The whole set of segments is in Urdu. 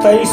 23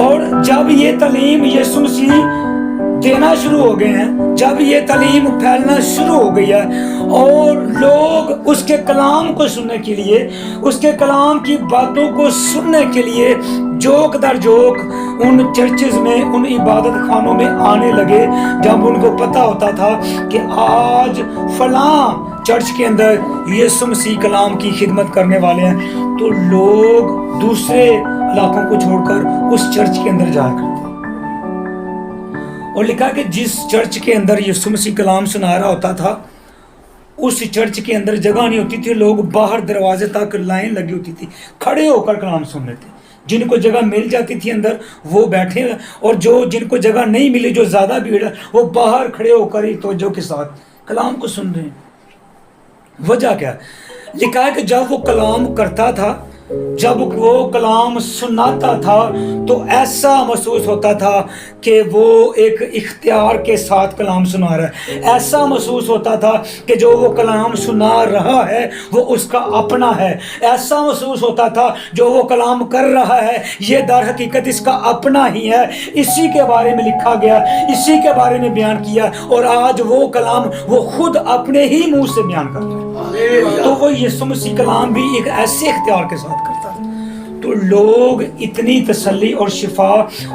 اور جب یہ تعلیم یسوع مسیح دینا شروع ہو گئے ہیں، جب یہ تعلیم پھیلنا شروع ہو گئی ہے اور لوگ اس کے کلام کو سننے کے لیے، اس کے کلام کی باتوں کو سننے کے لیے جوک در جوک ان چرچز میں، ان عبادت خانوں میں آنے لگے، جب ان کو پتہ ہوتا تھا کہ آج فلاں چرچ کے اندر یسوع مسیح کلام کی خدمت کرنے والے ہیں، تو لوگ دوسرے علاقوں کو چھوڑ کر اس چرچ کے اندر جایا کرتے۔ اور لکھا کہ جس چرچ کے اندر یسوع مسیح کلام سنا رہا ہوتا تھا، اس چرچ کے اندر جگہ نہیں ہوتی تھی، لوگ باہر دروازے تک لائن لگی ہوتی تھی، کھڑے ہو کر کلام سن رہے تھے۔ جن کو جگہ مل جاتی تھی اندر وہ بیٹھے، اور جن کو جگہ نہیں ملی، جو زیادہ بھیڑ ہے، وہ باہر کھڑے ہو کر ہی توجہ کے ساتھ کلام کو سن رہے ہیں۔ وجہ کیا ہے؟ لکھا ہے کہ جب وہ کلام کرتا تھا، جب وہ کلام سناتا تھا، تو ایسا محسوس ہوتا تھا کہ وہ ایک اختیار کے ساتھ کلام سنا رہا ہے۔ ایسا محسوس ہوتا تھا کہ جو وہ کلام سنا رہا ہے وہ اس کا اپنا ہے۔ ایسا محسوس ہوتا تھا جو وہ کلام کر رہا ہے یہ در حقیقت اس کا اپنا ہی ہے، اسی کے بارے میں لکھا گیا، اسی کے بارے میں بیان کیا، اور آج وہ کلام وہ خود اپنے ہی منہ سے بیان کرتا ہے۔ تو وہ یسوع مسیح کلام بھی ایک ایسے اختیار کے ساتھ کرتا ہے۔ تو لوگ اتنی تسلی اور شفا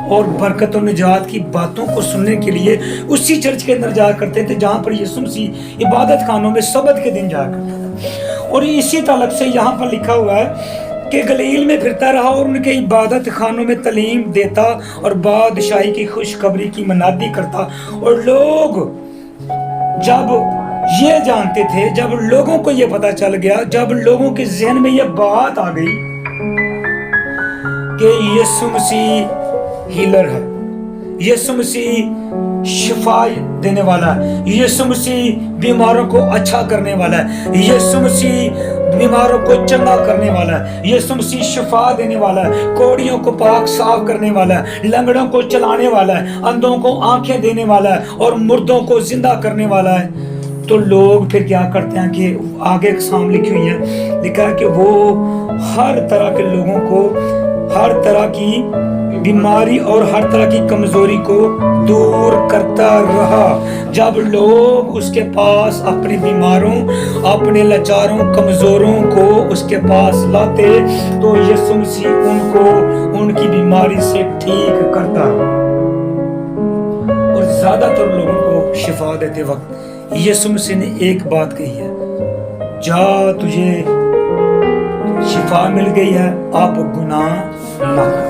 اور برکت و نجات کی باتوں کو سننے کے لیے اسی چرچ کے اندر جایا کرتے تھے جہاں پر یسوع مسیح عبادت خانوں میں سبت کے دن جایا کرتا تھا۔ اور اسی تعلق سے یہاں پر لکھا ہوا ہے کہ گلیل میں پھرتا رہا اور ان کے عبادت خانوں میں تعلیم دیتا اور بادشاہی کی خوشخبری کی منادی کرتا۔ اور لوگ جب یہ جانتے تھے، جب لوگوں کو یہ پتا چل گیا، جب لوگوں کے ذہن میں یہ بات آ گئی کہ یسوع مسیح ہیلر ہے، یسوع مسیح شفا دینے والا ہے، یسوع مسیح بیماروں کو اچھا کرنے والا ہے، یسوع مسیح بیماروں کو چنگا کرنے والا ہے، یسوع مسیح شفا دینے والا ہے، کوڑیوں کو پاک صاف کرنے والا ہے، لنگڑوں کو چلانے والا ہے، اندھوں کو آنکھیں دینے والا ہے، اور مردوں کو زندہ کرنے والا ہے۔ تو لوگ پھر کیا کرتے ہیں کہ آگے اقسام لکھی ہوئی ہیں، لکھا ہے کہ وہ ہر طرح کے لوگوں کو، ہر طرح کی بیماری اور ہر طرح کی کمزوری کو دور کرتا رہا۔ جب لوگ اس کے پاس اپنے بیماروں، اپنے لاچاروں، کمزوروں کو اس کے پاس لاتے تو یسوع مسیح ان کو ان کی بیماری سے ٹھیک کرتا، اور زیادہ تر لوگوں کو شفا دیتے وقت یسوع مسیح نے ایک بات کہی ہے، جا تجھے شفا مل گئی ہے، اب گناہ نہ کر۔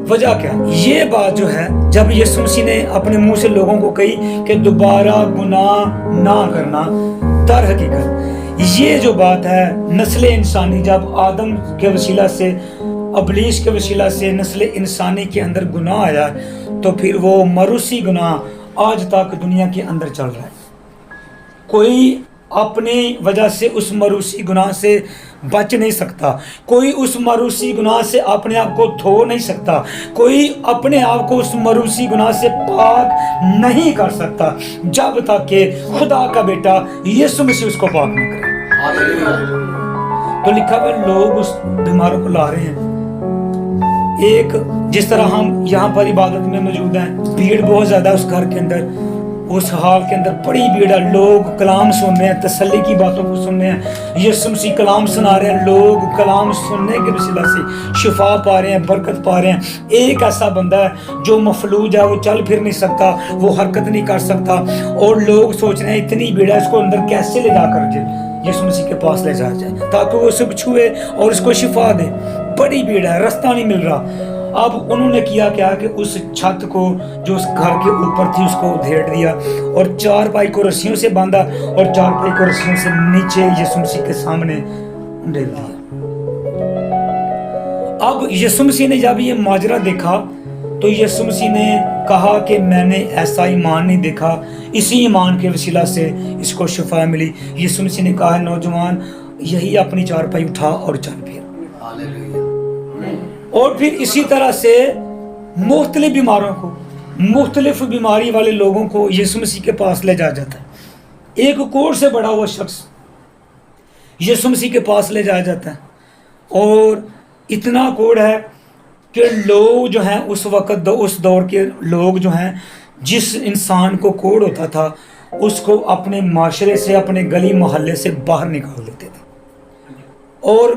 وجہ کیا؟ یہ بات جو ہے جب یسوع مسیح نے اپنے منہ سے لوگوں کو کہی کہ دوبارہ گناہ نہ کرنا، در حقیقت یہ جو بات ہے نسل انسانی، جب آدم کے وسیلہ سے، ابلیس کے وسیلہ سے نسل انسانی کے اندر گناہ آیا تو پھر وہ موروثی گناہ آج تک دنیا کے اندر چل رہا ہے۔ کوئی اپنی وجہ سے اس موروثی گناہ سے بچ نہیں سکتا، کوئی اس موروثی گناہ سے اپنے آپ کو دھو نہیں سکتا، کوئی اپنے آپ کو اس موروثی گناہ سے پاک نہیں کر سکتا جب تک کہ خدا کا بیٹا یسوع مسیح اس کو پاک نہ کرے۔ تو لکھا ہوا لوگ اس بیماروں کو لا رہے ہیں، ایک جس طرح ہم یہاں پر عبادت میں موجود ہیں، بھیڑ بہت زیادہ اس گھر کے اندر، اس حال کے اندر بڑی بھیڑ ہے، لوگ کلام سن رہے ہیں، تسلی کی باتوں کو سن رہے ہیں، یسوع مسیح کلام سنا رہے ہیں، لوگ کلام سننے کے وسیلہ سے شفا پا رہے ہیں، برکت پا رہے ہیں۔ ایک ایسا بندہ ہے جو مفلوج ہے، وہ چل پھر نہیں سکتا، وہ حرکت نہیں کر سکتا، اور لوگ سوچ رہے ہیں اتنی بھیڑ ہے، اس کو اندر کیسے لے جا کر یسوع مسیح کے پاس لے جایا جائے تاکہ وہ اسے چھوئے اور اس کو شفا دے۔ بڑی بھیڑ ہے، رستہ نہیں مل رہا۔ اب انہوں نے کیا کہ اس چھت کو جو اس گھر کے اوپر تھی اس کو ادھیڑ دیا اور چارپائی کو رسیوں سے باندھا اور چارپائی کو رسیوں سے نیچے یسوع مسیح کے سامنے ڈال دیا۔ اب یسوع مسیح نے جب یہ ماجرا دیکھا تو یسوع مسیح نے کہا کہ میں نے ایسا ایمان نہیں دیکھا، اسی ایمان کے وسیلہ سے اس کو شفا ملی۔ یسوع مسیح نے کہا نوجوان یہی اپنی چارپائی اٹھا اور چل پھر۔ اور پھر اسی طرح سے مختلف بیماروں کو، مختلف بیماری والے لوگوں کو یسوع مسیح کے پاس لے جایا جاتا ہے۔ ایک کوڑ سے بڑا ہوا شخص یسوع مسیح کے پاس لے جایا جاتا ہے، اور اتنا کوڑ ہے کہ لوگ جو ہیں اس وقت اس دور کے لوگ جو ہیں جس انسان کو کوڑ ہوتا تھا اس کو اپنے معاشرے سے اپنے گلی محلے سے باہر نکال دیتے تھے اور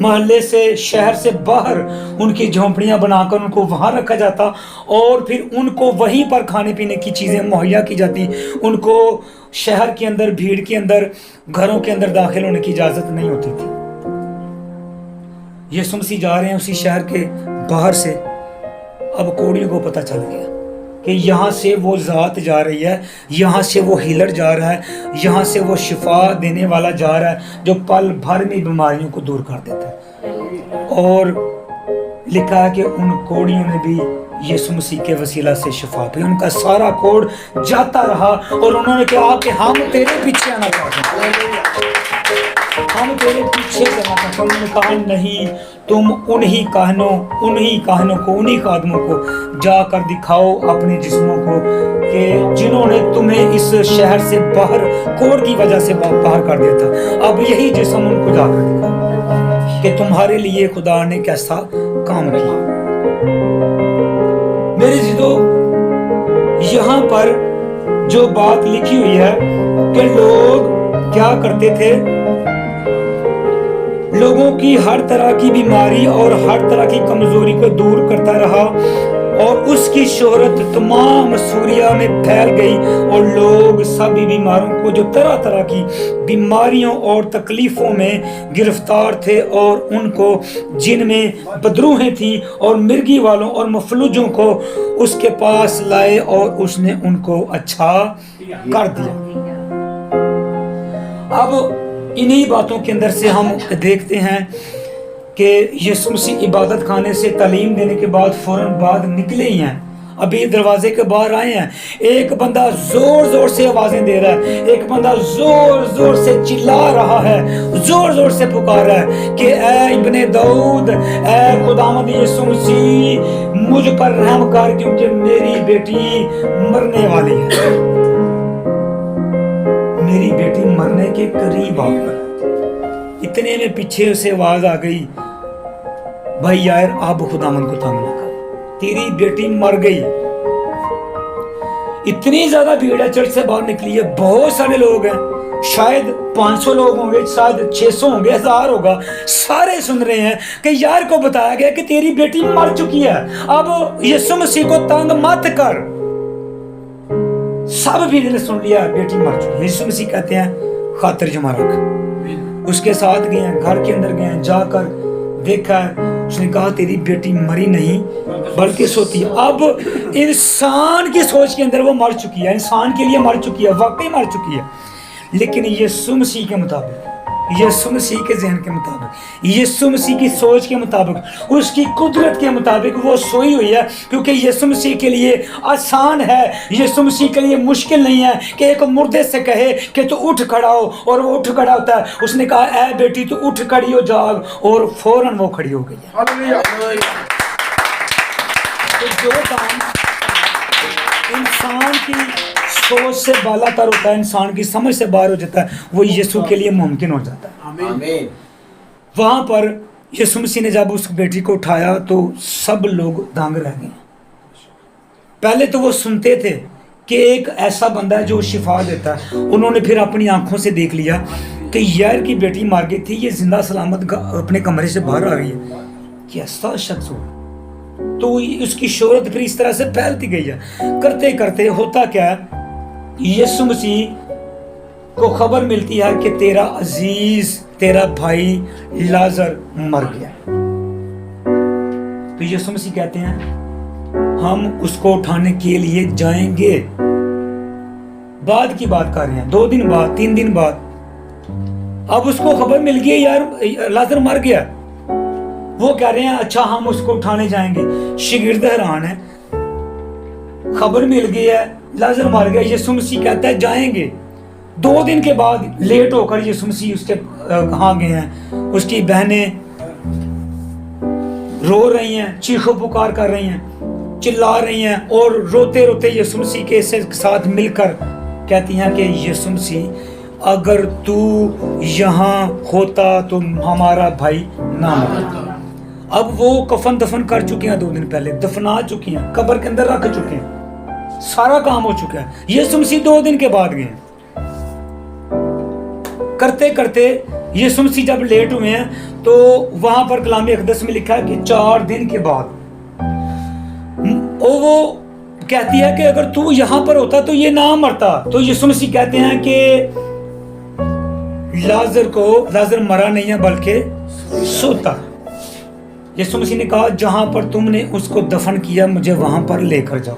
محلے سے شہر سے باہر ان کی جھونپڑیاں بنا کر ان کو وہاں رکھا جاتا اور پھر ان کو وہیں پر کھانے پینے کی چیزیں مہیا کی جاتی. ان کو شہر کے اندر بھیڑ کے اندر گھروں کے اندر داخل ہونے کی اجازت نہیں ہوتی تھی. یسوع مسیح جا رہے ہیں اسی شہر کے باہر سے. اب کوڑیوں کو پتہ چل گیا کہ یہاں سے وہ ذات جا رہی ہے, یہاں سے وہ ہیلر جا رہا ہے, یہاں سے وہ شفا دینے والا جا رہا ہے جو پل بھر میں بیماریوں کو دور کر دیتا ہے. اور لکھا ہے کہ ان کوڑیوں نے بھی یسوع مسیح کے وسیلہ سے شفا پائی. ان کا سارا کوڑ جاتا رہا اور انہوں نے کہا کہ ہم تیرے پیچھے آنا چاہتے ہیں, ہم تیرے پیچھے کرنا چاہتے ہیں. انہوں نے کہا نہیں, تم انہی کاہنوں کو انہی خادموں کو جا کر دکھاؤ اپنے جسموں کو کہ جنہوں نے تمہیں اس شہر سے باہر کوڑ کی وجہ سے باہر کر دیا تھا. اب یہی جسم ان کو جا کر دکھاؤ کہ تمہارے لیے خدا نے کیسا کام کیا. میرے جدو یہاں پر جو بات لکھی ہوئی ہے کہ لوگ کیا کرتے تھے, لوگوں کی ہر طرح کی بیماری اور ہر طرح کی کمزوری کو دور کرتا رہا اور اس کی شہرت تمام سوریا میں پھیل گئی اور لوگ سبھی بیماروں کو جو طرح طرح کی بیماریوں اور تکلیفوں میں گرفتار تھے اور ان کو جن میں بدروہیں تھیں اور مرگی والوں اور مفلوجوں کو اس کے پاس لائے اور اس نے ان کو اچھا کر دیا. اب انہی باتوں کے اندر سے ہم دیکھتے ہیں کہ یسوع مسیح عبادت خانے سے تعلیم دینے کے بعد فوراً بعد نکلے ہی ہیں. ابھی دروازے کے باہر آئے ہیں, ایک بندہ زور زور سے آوازیں دے رہا ہے, ایک بندہ زور زور سے چلا رہا ہے, زور زور سے پکار رہا ہے کہ اے ابن داؤد, اے خداوند یسوع مسیح مجھ پر رحم کر کیونکہ میری بیٹی مرنے والی ہے, میری بیٹی مرنے کے قریب آ گئی. اتنے میں پیچھے سے آواز آ گئی, بھائی یار اب خداوند کو تنگ نہ کر, تیری بیٹی مر گئی. اتنی زیادہ بھیڑ ہے, چرچ سے باہر نکلی ہے, بہت سارے لوگ ہیں, شاید 500 لوگ ہوں گے, شاید 600 ہوں گے, 1000 ہوگا, سارے سن رہے ہیں کہ یار کو بتایا گیا کہ تیری بیٹی مر چکی ہے, اب یسوع مسیح کو تنگ مت کر. سب بھیڑ نے سن لیا بیٹی مر چکی ہے. یسوع مسیح کہتے ہیں خاطر جمع رکھ. اس کے ساتھ گئے ہیں, گھر کے اندر گئے ہیں, جا کر دیکھا ہے, اس نے کہا تیری بیٹی مری نہیں بلکہ سوتی ہے. اب انسان کی سوچ کے اندر وہ مر چکی ہے, انسان کے لیے مر چکی ہے, واقعی مر چکی ہے. لیکن یسوع مسیح کے مطابق, یسوع مسیح کے ذہن کے مطابق, یسوع مسیح کی سوچ کے مطابق, اس کی قدرت کے مطابق وہ سوئی ہوئی ہے. کیونکہ یسوع مسیح کے لیے آسان ہے, یسوع مسیح کے لیے مشکل نہیں ہے کہ ایک مردے سے کہے کہ تو اٹھ کھڑا ہو اور وہ اٹھ کھڑا ہوتا ہے. اس نے کہا اے بیٹی تو اٹھ کھڑی ہو, جاگ, اور فوراً وہ کھڑی ہو گئی ہے. تو جو کام انسان کی سوچ سے بالا تر ہوتا ہے, انسان کی سمجھ سے باہر ہو جاتا ہے, وہ یسوع کے لیے ممکن ہو جاتا ہے. آمین. وہاں پر یسوع مسیح نے جب اس بیٹی کو اٹھایا تو سب لوگ دانگ رہ گئے. پہلے تو وہ سنتے تھے کہ ایک ایسا بندہ ہے جو شفا دیتا ہے. انہوں نے پھر اپنی آنکھوں سے دیکھ لیا کہ یار کی بیٹی مار گئی تھی, یہ زندہ سلامت اپنے کمرے سے باہر آ رہی ہے, کیسا شخص ہو. تو اس کی شہرت پھر اس طرح سے پھیلتی گئی ہے. کرتے کرتے ہوتا کیا ہے, یسوع مسیح کو خبر ملتی ہے کہ تیرا عزیز, تیرا بھائی لازر مر گیا. تو یسوع مسیح کہتے ہیں ہم اس کو اٹھانے کے لیے جائیں گے. بعد کی بات کر رہے ہیں, 2 دن بعد, 3 دن بعد. اب اس کو خبر مل گئی یار لازر مر گیا. وہ کہہ رہے ہیں اچھا ہم اس کو اٹھانے جائیں گے. شاگرد حیران ہے, خبر مل گئی ہے لازر مر گیا. یسوع مسیح کہتا ہے جائیں گے. 2 دن کے بعد لیٹ ہو کر یسوع مسیح اس کے کہاں گئے ہیں. اس کی بہنیں رو رہی ہیں, چیخو پکار کر رہی ہیں, چلا رہی ہیں, اور روتے روتے یسوع مسیح کے ساتھ مل کر کہتی ہیں کہ یسوع مسیح اگر تو یہاں ہوتا تو ہمارا بھائی نہ مرتا. اب وہ کفن دفن کر چکے ہیں 2 دن پہلے، دفنا چکی ہیں، قبر کے اندر رکھ چکے ہیں، سارا کام ہو چکا ہے۔ یسوع مسیح 2 دن کے بعد گئے ہیں۔ کرتے کرتے یسوع مسیح جب لیٹ ہوئے ہیں تو وہاں پر کلام اقدس میں لکھا ہے کہ 4 دن کے بعد وہ کہتی ہے کہ اگر تو یہاں پر ہوتا تو یہ نہ مرتا۔ تو یسوع مسیح کہتے ہیں کہ لازر مرا نہیں ہے بلکہ سوتا۔ یسوع مسیح نے کہا جہاں پر تم نے اس کو دفن کیا مجھے وہاں پر لے کر جاؤ۔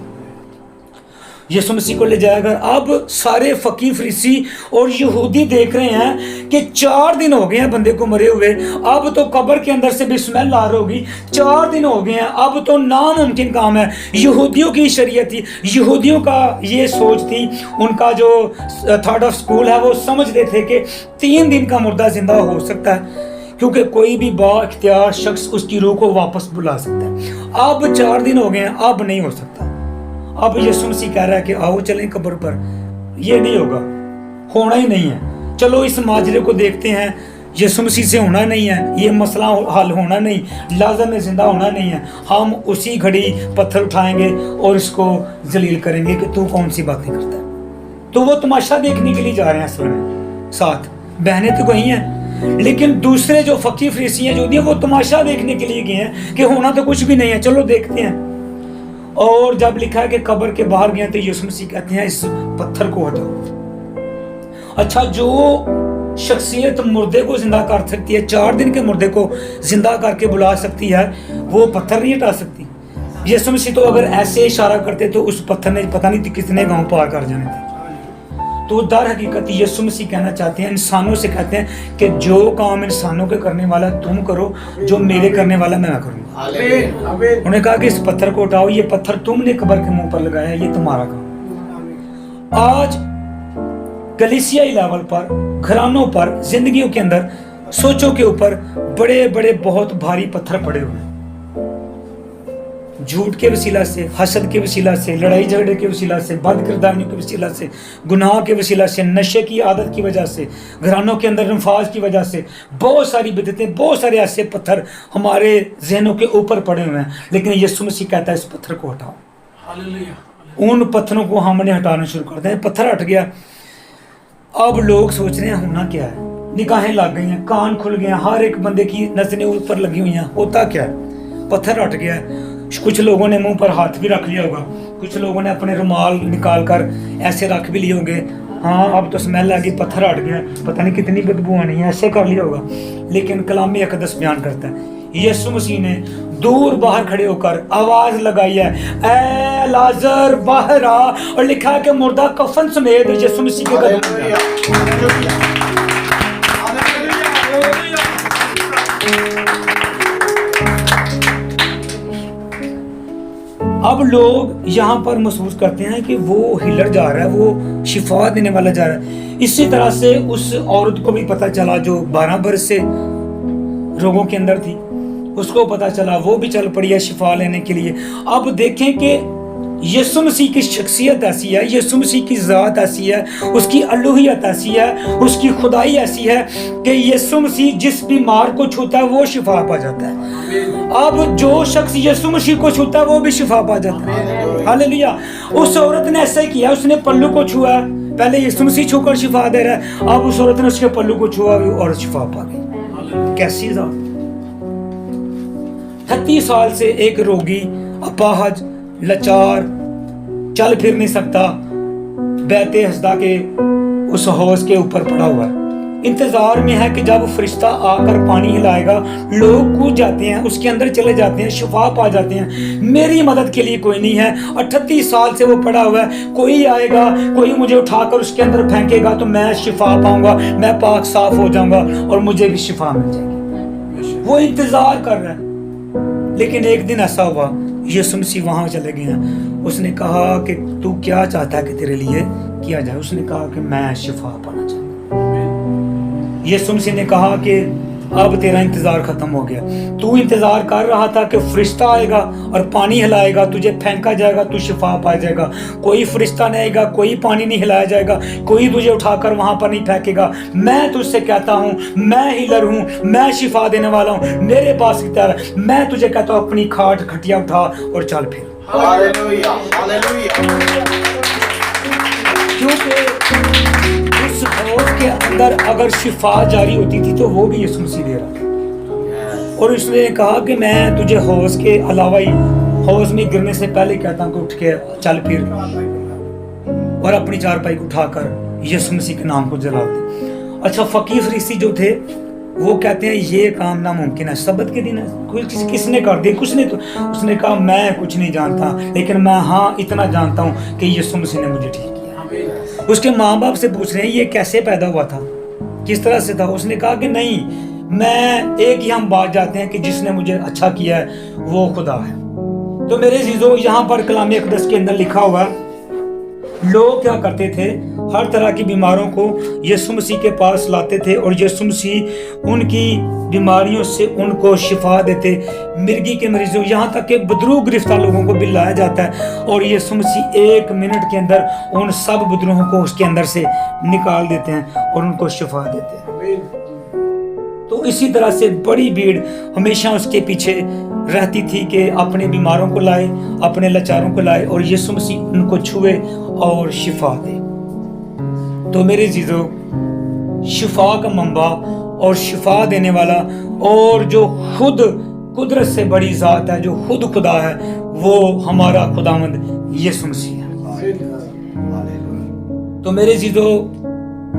یسوع مسیح کو لے جائے گا۔ اب سارے فقیہ فریسی اور یہودی دیکھ رہے ہیں کہ 4 دن ہو گئے ہیں بندے کو مرے ہوئے، اب تو قبر کے اندر سے بھی اسمیل آ رہی ہوگی، 4 دن ہو گئے ہیں، اب تو ناممکن کام ہے۔ یہودیوں کی شریعت تھی، یہودیوں کا یہ سوچ تھی، ان کا جو تھاٹ آف سکول ہے وہ سمجھتے تھے کہ 3 دن کا مردہ زندہ ہو سکتا ہے، کیونکہ کوئی بھی با اختیار شخص اس کی روح کو واپس بلا سکتا ہے۔ اب 4 دن ہو گئے ہیں، اب نہیں ہو سکتا۔ اب یسوع مسیح کہہ رہا ہے کہ آؤ چلیں قبر پر، یہ نہیں ہوگا، ہونا ہی نہیں ہے۔ چلو اس ماجرے کو دیکھتے ہیں، یسوع مسیح سے ہونا نہیں ہے، یہ مسئلہ حل ہونا نہیں، لازر میں زندہ ہونا نہیں ہے، ہم اسی گھڑی پتھر اٹھائیں گے اور اس کو ذلیل کریں گے کہ تو کون سی باتیں کرتا ہے۔ تو وہ تماشا دیکھنے کے لیے جا رہے ہیں، اصل میں ساتھ بہنیں تو وہی ہیں، لیکن دوسرے جو فقیہ فریسی ہیں جو دیا وہ تماشا دیکھنے کے لیے گئے ہیں کہ ہونا تو کچھ بھی نہیں ہے، چلو دیکھتے ہیں۔ اور جب لکھا ہے کہ قبر کے باہر گئے تو یسوع مسیح کہتے ہیں اس پتھر کو ہٹاؤ۔ اچھا، جو شخصیت مردے کو زندہ کر سکتی ہے، 4 دن کے مردے کو زندہ کر کے بلا سکتی ہے، وہ پتھر نہیں ہٹا سکتی۔ یسوع مسیح تو اگر ایسے اشارہ کرتے تو اس پتھر نے پتہ نہیں کتنے گاؤں پار کر جانے تھے۔ تو در حقیقت یسوع مسیح کہنا چاہتے ہیں، انسانوں سے کہتے ہیں کہ جو کام انسانوں کے کرنے والا تم کرو، جو میرے کرنے والا میں کروں گا۔ انہوں نے کہا کہ اس پتھر کو اٹھاؤ، یہ پتھر تم نے قبر کے منہ پر لگایا ہے، یہ تمہارا کام۔ آج کلیسیائی لیول پر، گھرانوں پر، زندگیوں کے اندر، سوچوں کے اوپر بڑے بڑے بہت بھاری پتھر پڑے ہوئے ہیں، جھوٹ کے وسیلہ سے، حسد کے وسیلہ سے، لڑائی جھگڑے کے وسیلہ سے، بد کرداریوں کے وسیلہ سے، گناہ کے وسیلہ سے، نشے کی عادت کی وجہ سے، گھرانوں کے اندر نفاذ کی وجہ سے، بہت ساری بدعتیں، بہت سارے ایسے پتھر ہمارے ذہنوں کے اوپر پڑے ہوئے ہیں، لیکن یسوع مسیح کہتا ہے اس پتھر کو ہٹاؤ۔ ان پتھروں کو ہم نے ہٹانا شروع کر دیں۔ پتھر ہٹ گیا، اب لوگ سوچ رہے ہیں ہونا کیا ہے، نگاہیں لگ گئی ہیں، کان کھل گئے ہیں، ہر ایک بندے کی نظریں اوپر لگی ہوئی ہیں، ہوتا کیا ہے؟ پتھر ہٹ گیا ہے۔ کچھ لوگوں نے منہ پر ہاتھ بھی رکھ لیا ہوگا، کچھ لوگوں نے اپنے رومال نکال کر ایسے رکھ بھی لیے ہوں گے، ہاں اب تو اسمیل آ گئی، پتھر ہٹ گیا، پتہ نہیں کتنی بدبو آنی ہے، ایسے کر لیا ہوگا۔ لیکن کلام اقدس بیان کرتا ہے یسوع مسیح نے دور باہر کھڑے ہو کر آواز لگائی ہے، اے لازر باہر آ، اور لکھا ہے کہ مردہ کفن سمیت یسوع مسیح کے قدم میں گیا۔ اب لوگ یہاں پر محسوس کرتے ہیں کہ وہ ہلر جا رہا ہے، وہ شفا دینے والا جا رہا ہے۔ اسی طرح سے اس عورت کو بھی پتہ چلا جو 12 برس سے روگوں کے اندر تھی، اس کو پتہ چلا، وہ بھی چل پڑی ہے شفا لینے کے لیے۔ اب دیکھیں کہ یسوع مسیح کی شخصیت ایسی ہے، یسوع مسیح کی ذات ایسی ہے، اس کی الوہیت ایسی ہے، اس کی خدائی ایسی ہے کہ یسوع مسیح جس بیمار کو چھوتا ہے وہ شفا پا جاتا ہے۔ اب جو شخص یسوع مسیح کو چھوتا ہے وہ بھی شفا پا جاتا ہے۔ ہاللیلویہ۔ اس عورت نے ایسا ہی کیا، اس نے پلو کو چھوا ہے، پہلے یسوع مسیح چھو کر شفا دے رہا ہے، اب اس عورت نے اس کے پلو کو چھوا اور شفا پا گئی۔ کیسی ذات! 38 سال سے ایک روگی، اپاہج، لاچار، چل پھر نہیں سکتا، بیت ہسدا کے اس حوض کے اوپر پڑا ہوا ہے، انتظار میں ہے کہ جب فرشتہ آ کر پانی ہلائے گا، لوگ کود جاتے ہیں، اس کے اندر چلے جاتے ہیں، شفا پا جاتے ہیں۔ میری مدد کے لیے کوئی نہیں ہے، 38 سال سے وہ پڑا ہوا ہے، کوئی آئے گا، کوئی مجھے اٹھا کر اس کے اندر پھینکے گا تو میں شفا پاؤں گا، میں پاک صاف ہو جاؤں گا اور مجھے بھی شفا مل جائے گی۔ وہ انتظار کر رہا ہے۔ لیکن ایک دن ایسا ہوا، یسوع مسیح وہاں چلے گئے ہیں، اس نے کہا کہ تو کیا چاہتا ہے کہ تیرے لیے کیا جائے؟ اس نے کہا کہ میں شفا پانا چاہتا ہوں۔ یسوع مسیح نے کہا کہ اب تیرا انتظار ختم ہو گیا. تو انتظار کر رہا تھا کہ فرشتہ آئے گا اور پانی ہلائے گا, تجھے پھینکا جائے گا, تو شفا پا جائے گا. کوئی فرشتہ نہیں آئے گا, کوئی پانی نہیں ہلایا جائے گا, کوئی تجھے اٹھا کر وہاں پر نہیں پھینکے گا. میں تجھ سے کہتا ہوں, میں ہیلر ہوں, میں شفا دینے والا ہوں, میرے پاس اختیار ہے. میں تجھے کہتا ہوں اپنی کھاٹ کھٹیا اٹھا اور چل پھر. Hallelujah hallelujah. کیونکہ اس حوض کے اندر اگر شفا جاری ہوتی تھی تو وہ بھی یسوع مسیح دے رہا تھا. اور اس نے کہا کہ میں تجھے حوض کے علاوہ ہی حوض میں گرنے سے پہلے کہتا ہوں کہ اٹھ کے چل پھر اور اپنی چارپائی کو اٹھا کر یسوع مسیح کے نام کو جلال دے. اچھا, فقیر فریسی جو تھے وہ کہتے ہیں یہ کام ناممکن ہے, سبت کے دن ہے, کس نے کر دیا, کچھ نے. تو اس نے کہا میں کچھ نہیں جانتا, لیکن میں ہاں اتنا جانتا ہوں کہ یسوع مسیح نے مجھے ٹھیک کیا. اس کے ماں باپ سے پوچھ رہے ہیں یہ کیسے پیدا ہوا تھا, کس طرح سے تھا. اس نے کہا کہ نہیں, میں ایک ہی ہم بات جاتے ہیں کہ جس نے مجھے اچھا کیا ہے وہ خدا ہے. تو میرے عزیزو, یہاں پر کلام اقدس کے اندر لکھا ہوا ہے لوگ کیا کرتے تھے, ہر طرح کی بیماروں کو یسوع مسیح کے پاس لاتے تھے اور یسوع مسیح ان کی بیماریوں سے ان کو شفا دیتے. مرگی کے مریضوں, یہاں تک کہ بدروح گرفتہ لوگوں کو بھی لایا جاتا ہے اور یسوع مسیح 1 منٹ کے اندر ان سب بدروہوں کو اس کے اندر سے نکال دیتے ہیں اور ان کو شفا دیتے ہیں. تو اسی طرح سے بڑی بھیڑ ہمیشہ اس کے پیچھے رہتی تھی کہ اپنے بیماروں کو لائے, اپنے لاچاروں کو لائے اور یسوع مسیح ان کو چھوئے اور شفا دے. تو میرے عزیزو, شفا کا منبع اور شفا دینے والا اور جو خود قدرت سے بڑی ذات ہے, جو خود خدا ہے, وہ ہمارا خداوند یسوع مسیح ہے. تو میرے عزیزو,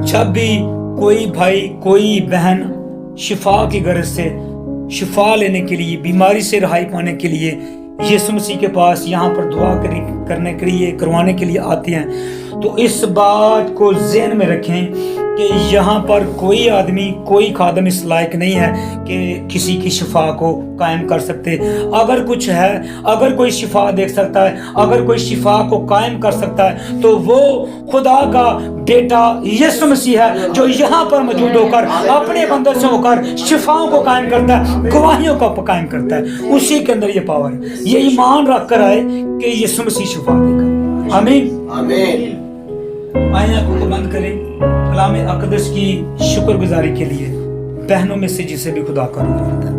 جب بھی کوئی بھائی کوئی بہن شفا کی غرض سے شفا لینے کے لیے, بیماری سے رہائی پانے کے لیے یسوع مسیح کے پاس یہاں پر دعا کرنے کے لیے, کروانے کے لیے آتے ہیں, تو اس بات کو ذہن میں رکھیں کہ یہاں پر کوئی آدمی, کوئی خادم اس لائق نہیں ہے کہ کسی کی شفا کو قائم کر سکتے. اگر کچھ ہے, اگر کوئی شفا دیکھ سکتا ہے, اگر کوئی شفا کو قائم کر سکتا ہے تو وہ خدا کا بیٹا یسوع مسیح ہے, جو یہاں پر موجود ہو کر اپنے بندوں سے ہو کر شفاؤں کو قائم کرتا ہے, گواہیوں کو قائم کرتا ہے. اسی کے اندر یہ پاور ہے. یہ ایمان رکھ کر آئے کہ یسوع مسیح شفا دے گا. آمین آمین. آئیں آنکھوں کو بند کریں, کلام اقدس کی شکر گزاری کے لیے بہنوں میں سے جسے بھی خدا کا روح ہے.